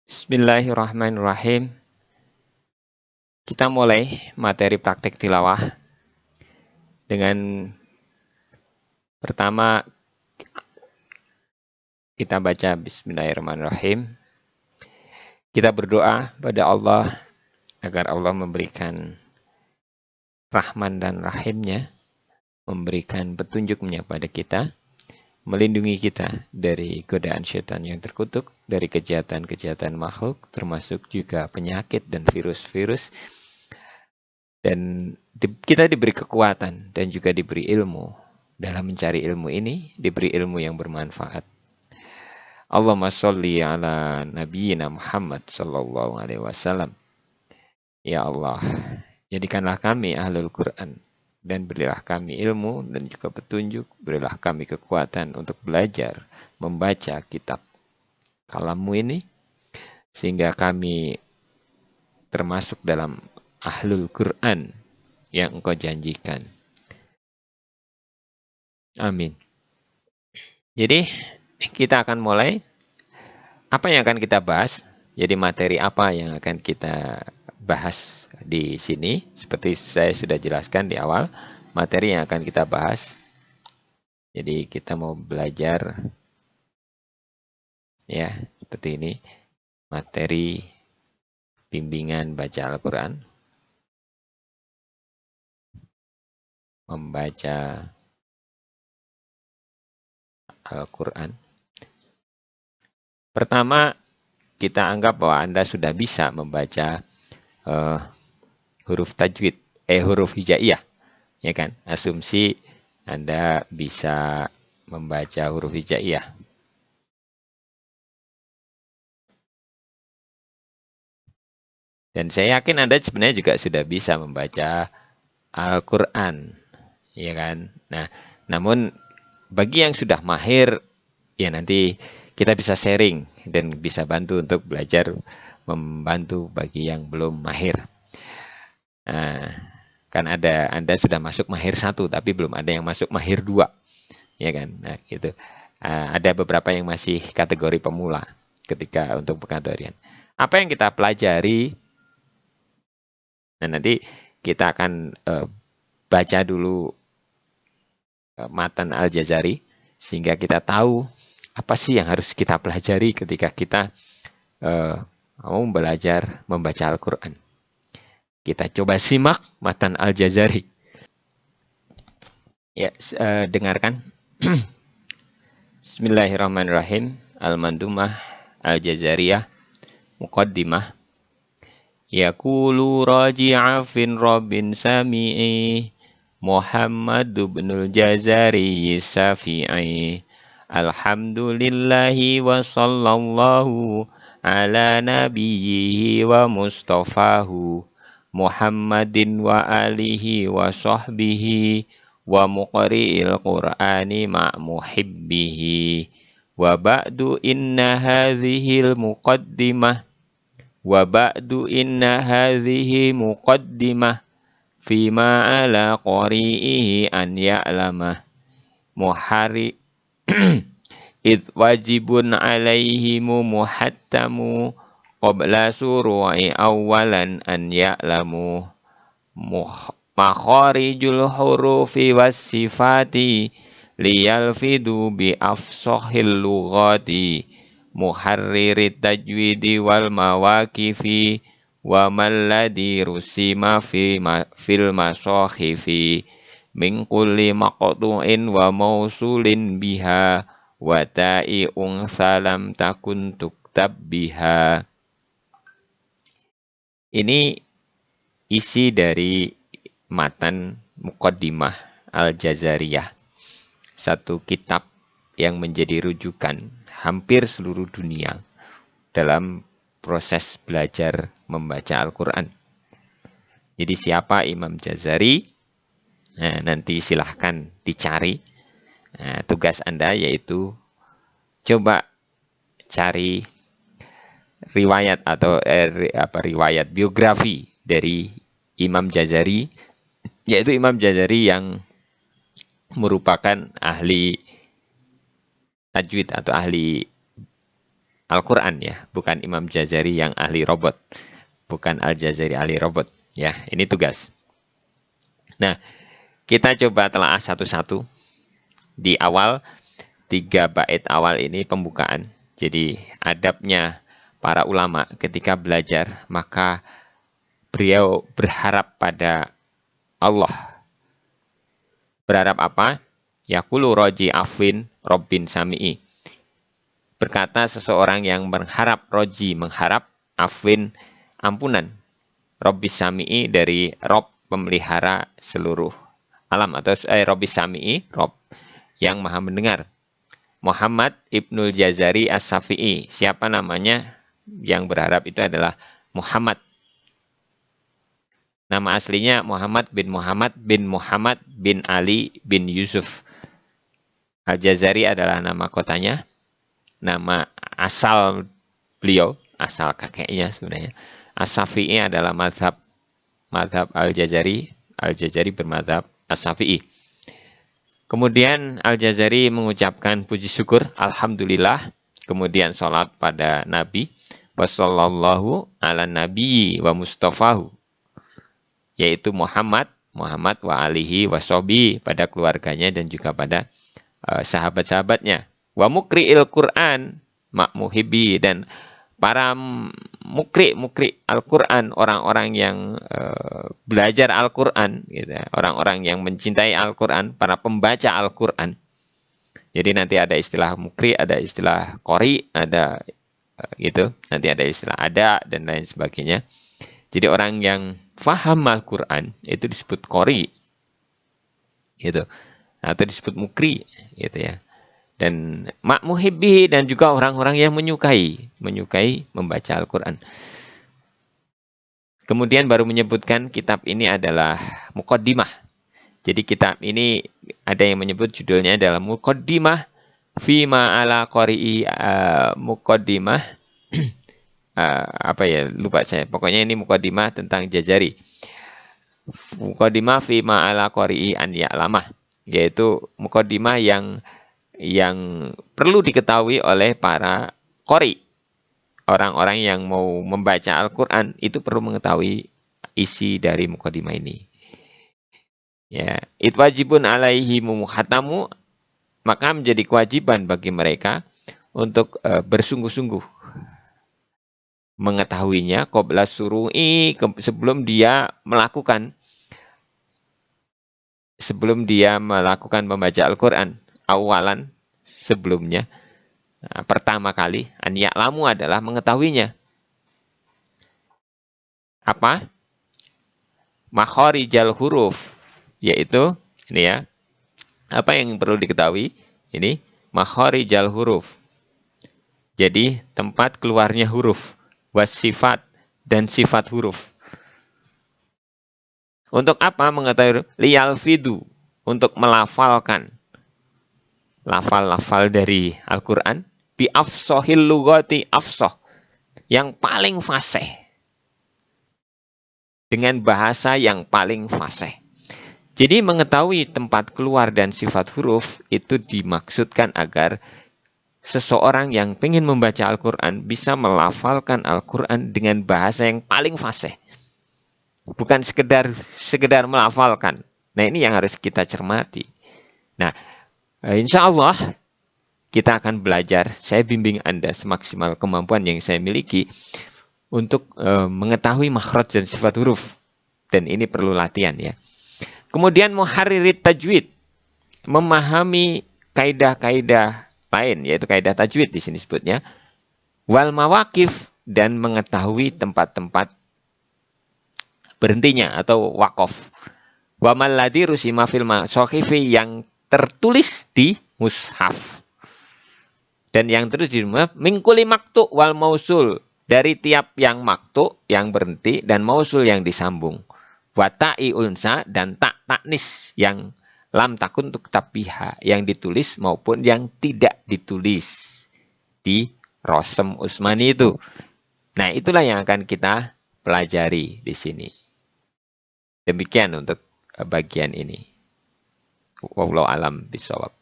Bismillahirrahmanirrahim. Kita mulai materi praktek tilawah dengan pertama kita baca Bismillahirrahmanirrahim. Kita berdoa pada Allah agar Allah memberikan rahman dan rahimnya, memberikan petunjuknya pada kita, melindungi kita dari godaan syaitan yang terkutuk, dari kejahatan-kejahatan makhluk, termasuk juga penyakit dan virus-virus. Dan kita diberi kekuatan dan juga diberi ilmu. Dalam mencari ilmu ini, diberi ilmu yang bermanfaat. Allahumma sholli ala nabiyyina Muhammad sallallahu alaihi wasallam. Ya Allah, jadikanlah kami ahlul Quran dan berilah kami ilmu dan juga petunjuk, berilah kami kekuatan untuk belajar membaca kitab kalammu ini sehingga kami termasuk dalam ahlul Quran yang engkau janjikan. Amin. Jadi kita akan mulai. Apa yang akan kita bahas? Jadi materi apa yang akan kita bahas di sini? Seperti saya sudah jelaskan di awal, materi yang akan kita bahas. Jadi kita mau belajar ya seperti ini, materi bimbingan baca Al-Quran, membaca Al-Quran. Pertama, kita anggap bahwa Anda sudah bisa membaca huruf tajwid, huruf hijaiyah, ya kan? Asumsi Anda bisa membaca huruf hijaiyah. Dan saya yakin Anda sebenarnya juga sudah bisa membaca Al-Quran, ya kan? Nah, namun bagi yang sudah mahir, ya nanti kita bisa sharing dan bisa bantu untuk belajar membantu bagi yang belum mahir. Nah, kan ada Anda sudah masuk mahir 1 tapi belum ada yang masuk mahir 2, ya kan? Nah, gitu. Ada beberapa yang masih kategori pemula ketika untuk pengkategorian. Apa yang kita pelajari? Nah, nanti kita akan baca dulu matan Al-Jazari sehingga kita tahu apa sih yang harus kita pelajari ketika kita mau belajar membaca Al-Quran. Kita coba simak matan Al-Jazari. Ya, dengarkan. Bismillahirrahmanirrahim. Al-Mandumah Al-Jazariyah Muqaddimah. Yaqulu raji'a fin rabbin sami'i Muhammad ibnul Jazari Safi'i. Alhamdulillahi wa sallallahu ala nabiyyihi wa mustafahu Muhammadin wa alihi wa sahbihi wa muqri'il qur'ani ma' muhibbihi. Wa ba'du inna hadhil muqaddimah fima ala qari'ihi an ya'lamah muhari id wajibun alaihimu muhattamu qabla suru'i awalan an ya'lamu makharijul hurufi was sifati liyalfidu bi afsahil lughati muharririt tajwidi wal mawaqifi wa malladhi rusima fil masakhifi min kulli maqtu'in wa mausulin biha wa ta'i'un salam takun tuktab biha. Ini isi dari matan Muqaddimah Al-Jazariyah, satu kitab yang menjadi rujukan hampir seluruh dunia dalam proses belajar membaca Al-Quran. Jadi siapa Imam Jazari? Nah, nanti silahkan dicari. Nah, tugas Anda yaitu coba cari riwayat atau riwayat biografi dari Imam Jazari, yaitu Imam Jazari yang merupakan ahli tajwid atau ahli Al-Quran ya, bukan Imam Jazari yang ahli robot, bukan Al-Jazari ahli robot ya. Ini tugas. Nah, kita coba telaah satu-satu. Di awal 3 bait awal ini pembukaan. Jadi adabnya para ulama ketika belajar, maka beliau berharap pada Allah. Berharap apa? Yaqulu roji afwin robbin sami'i. Berkata seseorang yang berharap roji, mengharap afwin, ampunan, robbis sami'i, dari Rob pemelihara seluruh alam, atau robbis sami'i, Rob yang maha mendengar. Muhammad Ibnul Jazari As-Safi'i. Siapa namanya? Yang berharap itu adalah Muhammad. Nama aslinya Muhammad bin Ali bin Yusuf. Al-Jazari adalah nama kotanya. Nama asal beliau, asal kakeknya sebenarnya. As-Safi'i adalah mazhab Al-Jazari. Al-Jazari bermazhab As-Safi'i. Kemudian Al-Jazari mengucapkan puji syukur, Alhamdulillah. Kemudian sholat pada Nabi. Wassallallahu ala nabi wa mustafahu. Yaitu Muhammad wa alihi wa sohbi, pada keluarganya dan juga pada sahabat-sahabatnya. Wa mukri'il Qur'an ma'muhibi, dan para mukri Al-Quran, orang-orang yang belajar Al-Quran, gitu, orang-orang yang mencintai Al-Quran, para pembaca Al-Quran. Jadi nanti ada istilah mukri, ada istilah qori, ada gitu, nanti ada istilah ada dan lain sebagainya. Jadi orang yang faham Al-Quran itu disebut qori, gitu, atau disebut mukri, gitu ya. Dan ma'muhibbihi, dan juga orang-orang yang menyukai membaca Al-Quran. Kemudian baru menyebutkan kitab ini adalah muqaddimah. Jadi kitab ini ada yang menyebut judulnya adalah muqaddimah fima ala qari'i, muqaddimah apa ya, lupa saya. Pokoknya ini muqaddimah tentang Jazari. Muqaddimah fima ala qari'i an ya'lamah, yaitu muqaddimah yang perlu diketahui oleh para qori. Orang-orang yang mau membaca Al-Quran itu perlu mengetahui isi dari muqaddimah ini. Ya, it wajibun alaihi muhatamu, maka menjadi kewajiban bagi mereka untuk bersungguh-sungguh mengetahuinya qabla suru'i, sebelum dia melakukan membaca Al-Quran, awalan, sebelumnya, pertama kali, an ya'lamu adalah mengetahuinya. Apa? Makharijal huruf, yaitu ini ya. Apa yang perlu diketahui? Ini makharijal huruf. Jadi tempat keluarnya huruf, wasifat, dan sifat huruf. Untuk apa mengetahui? Liyalfidu, untuk melafalkan lafal-lafal dari Al-Quran, bi afsohil lugati, afsoh, yang paling fasih, dengan bahasa yang paling fasih. Jadi mengetahui tempat keluar dan sifat huruf itu dimaksudkan agar seseorang yang ingin membaca Al-Quran bisa melafalkan Al-Quran dengan bahasa yang paling fasih. Bukan sekedar melafalkan. Nah, ini yang harus kita cermati. Nah, insya Allah kita akan belajar, saya bimbing Anda semaksimal kemampuan yang saya miliki untuk mengetahui makhraj dan sifat huruf. Dan ini perlu latihan ya. Kemudian muharririt tajwid, memahami kaidah-kaidah lain, yaitu kaidah tajwid di sini sebutnya. Wal mawaqif, dan mengetahui tempat-tempat berhentinya atau waqaf. Wa malladzi rusima fil mashahifi, yang tertulis di mushaf. Dan yang terus di rumah, mingkuli maktu wal mausul, dari tiap yang maktu, yang berhenti, dan mausul yang disambung. Wa ta'i unsa, dan tak taknis, yang lam takun untuk tabiha, yang ditulis maupun yang tidak ditulis di Rosem Usmani itu. Nah, itulah yang akan kita pelajari di sini. Demikian untuk bagian ini. Wallahu alam bishawab.